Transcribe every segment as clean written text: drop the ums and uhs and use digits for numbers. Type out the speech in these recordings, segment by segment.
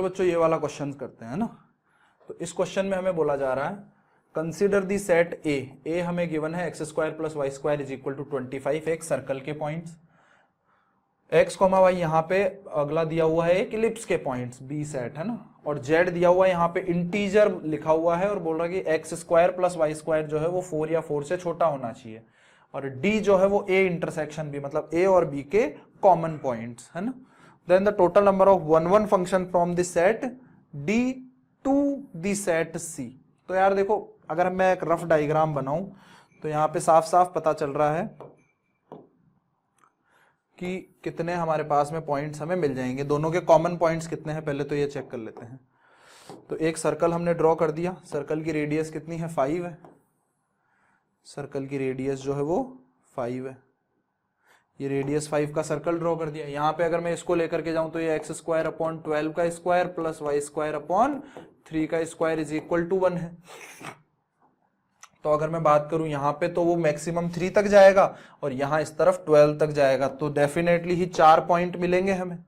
तो बच्चों ये वाला क्वेश्चन करते हैं ना। तो इस क्वेश्चन में हमें बोला जा रहा है कंसीडर दी सेट ए हमें गिवन है x² + y² = 25, एक सर्कल के पॉइंट्स, x, y यहाँ पे अगला दिया हुआ है एक इलिप्स के पॉइंट्स बी सेट है ना, और z दिया हुआ है यहाँ पे इंटीजर लिखा हुआ है और बोल रहा है कि x² + y² जो है वो 4 या 4 से छोटा होना चाहिए, और d जो है वो a इंटरसेक्शन b मतलब a और b के कॉमन पॉइंट्स है ना। Then the total number of 1 function from this set d to the set c। तो यार देखो अगर मैं एक रफ डायग्राम बनाऊं तो यहाँ पे साफ साफ पता चल रहा है कि कितने हमारे पास में पॉइंट्स हमें मिल जाएंगे, दोनों के कॉमन पॉइंट्स कितने हैं पहले तो ये चेक कर लेते हैं। तो एक सर्कल हमने ड्रॉ कर दिया, सर्कल की रेडियस कितनी है 5 है, सर्कल की रेडियस जो है वो 5 है, ये रेडियस 5 का सर्कल ड्रॉ कर दिया। यहाँ पे अगर मैं इसको लेकर के जाऊं तो ये x² / 12 का स्क्वायर प्लस y² / 3 का स्क्वायर = 1 है। तो अगर मैं बात करूं यहाँ पे तो वो मैक्सिमम 3 तक जाएगा और यहाँ इस तरफ 12 तक जाएगा, तो डेफिनेटली ही 4 पॉइंट मिलेंगे हमें,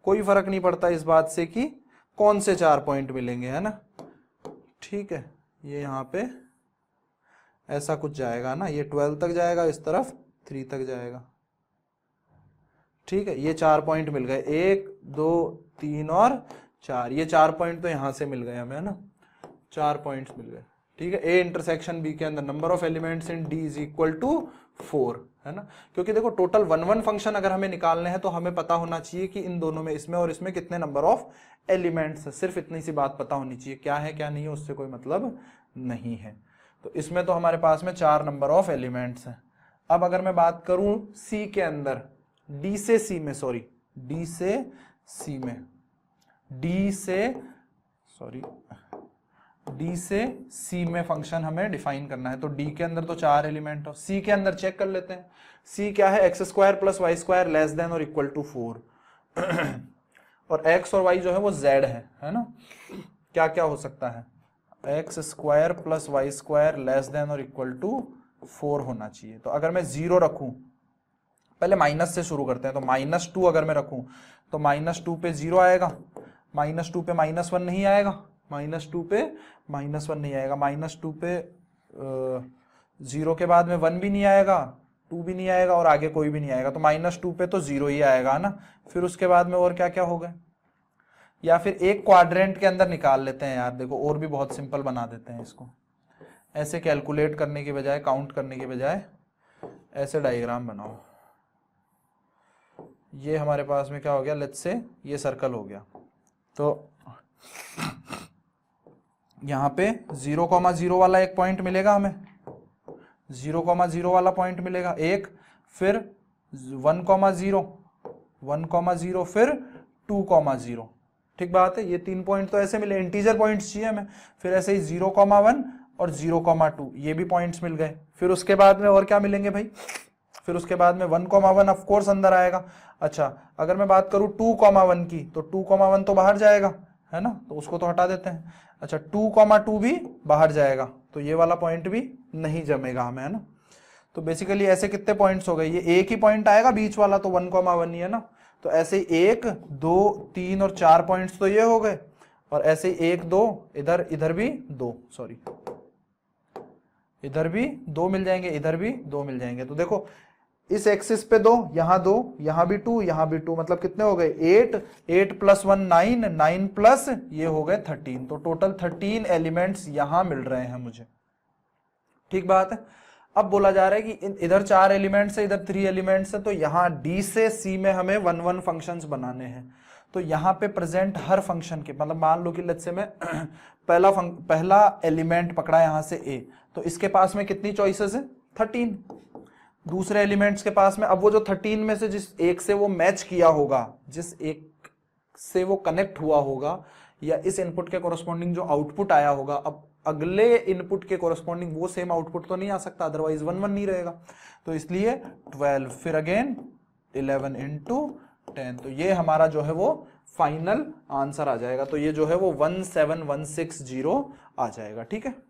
कोई फर्क नहीं पड़ता इस बात से कि कौन से 4 पॉइंट मिलेंगे है ना। ठीक है, ये यहाँ पे ऐसा कुछ जाएगा ना, ये 12 तक जाएगा, इस तरफ 3 तक जाएगा। ठीक है, ये 4 पॉइंट मिल गए, 1 2 3 और 4, ये 4 पॉइंट तो यहाँ से मिल गए हमें है ना, 4 पॉइंट्स मिल गए। ठीक है, ए इंटरसेक्शन बी के अंदर number of elements in D = 4 है ना, क्योंकि देखो टोटल 1 फंक्शन अगर हमें निकालने हैं तो हमें पता होना चाहिए कि इन दोनों में, इसमें और इसमें कितने नंबर ऑफ एलिमेंट्स है, सिर्फ इतनी सी बात पता होनी चाहिए, क्या है क्या नहीं है उससे कोई मतलब नहीं है। तो इसमें तो हमारे पास में 4 नंबर ऑफ एलिमेंट्स हैं। अब अगर मैं बात करूं सी के अंदर, डी से सी में सी में फंक्शन हमें डिफाइन करना है। तो डी के अंदर तो 4 एलिमेंट हो, सी के अंदर चेक कर लेते हैं। सी क्या है, x² + y² < < 4 और x और y जो है वो z है ना। क्या क्या हो सकता है, x² + y² < 4 होना चाहिए। तो अगर मैं 0 रखूं, पहले माइनस से शुरू करते हैं, तो -2 अगर मैं रखूं तो -2 पे 0 आएगा, -2 पे -1 नहीं आएगा, -2 पे -1 नहीं आएगा, -2 पे 0 के बाद में 1 भी नहीं आएगा, 2 भी नहीं आएगा और आगे कोई भी नहीं आएगा, तो -2 पे तो 0 ही आएगा ना। फिर उसके बाद में और क्या क्या हो गए, या फिर एक क्वाड्रेंट के अंदर निकाल लेते हैं यार, देखो और भी बहुत सिंपल बना देते हैं इसको, ऐसे कैलकुलेट करने की बजाय, काउंट करने की बजाय ऐसे डायग्राम बनाओ। ये हमारे पास में क्या हो गया, लेट्स से ये सर्कल हो गया, तो यहाँ पे 0,0 वाला एक पॉइंट मिलेगा हमें, 0,0 वाला पॉइंट मिलेगा एक, फिर 1,0 फिर 2,0। ठीक बात है, ये 3 पॉइंट तो ऐसे मिले, इंटीजर पॉइंट्स चाहिए हमें। फिर ऐसे ही 0,1 और 0,2 ये भी पॉइंट्स मिल गए। फिर उसके बाद में और क्या मिलेंगे भाई, फिर उसके बाद में 1,1 ऑफ कोर्स अंदर आएगा। अच्छा, अगर मैं बात करूं 2,1 की, तो 2,1 तो बाहर जाएगा है ना, तो उसको तो हटा देते हैं। अच्छा, 2,2 भी बाहर जाएगा, तो ये वाला पॉइंट भी नहीं जमेगा हमें है ना। तो बेसिकली ऐसे कितने पॉइंट्स हो गए, ये एक ही पॉइंट आएगा बीच वाला, तो 1,1 ही है ना। तो ऐसे ही 1 2 3 और 4 पॉइंट्स तो ये हो गए, और ऐसे ही 1 2 इधर भी 2, सॉरी इधर भी 2 मिल जाएंगे, इधर भी 2 मिल जाएंगे। तो देखो इस एक्सिस पे 2, यहाँ 2, यहाँ भी 2, यहाँ भी 2, मतलब कितने हो गए 8 8 + 1 9 9 प्लस ये हो गए 13। तो टोटल 13 एलिमेंट्स यहां मिल रहे हैं मुझे। ठीक बात है। अब बोला जा रहा है कि इधर 4 एलिमेंट्स है, इधर 3 एलिमेंट्स है, तो यहाँ डी से सी में हमें 1 फंक्शंस बनाने हैं। तो यहाँ पे प्रेजेंट हर फंक्शन के, मतलब मान लो कि लेट्स से मैं पहला एलिमेंट पकड़ा यहाँ से ए, तो इसके पास में कितनी चॉइसेस है 13। दूसरे एलिमेंट्स के पास में, अब वो जो 13 में से जिस एक से वो मैच किया होगा, जिस एक से वो कनेक्ट हुआ होगा, या इस इनपुट के कोरस्पॉन्डिंग जो आउटपुट आया होगा, अब अगले इनपुट के कोरस्पॉन्डिंग वो सेम आउटपुट तो नहीं आ सकता, अदरवाइज 1 1 नहीं रहेगा। तो इसलिए 12, फिर अगेन 11 × 10, तो ये हमारा जो है वो फाइनल आंसर आ जाएगा। तो ये जो है वो 17160 आ जाएगा। ठीक है।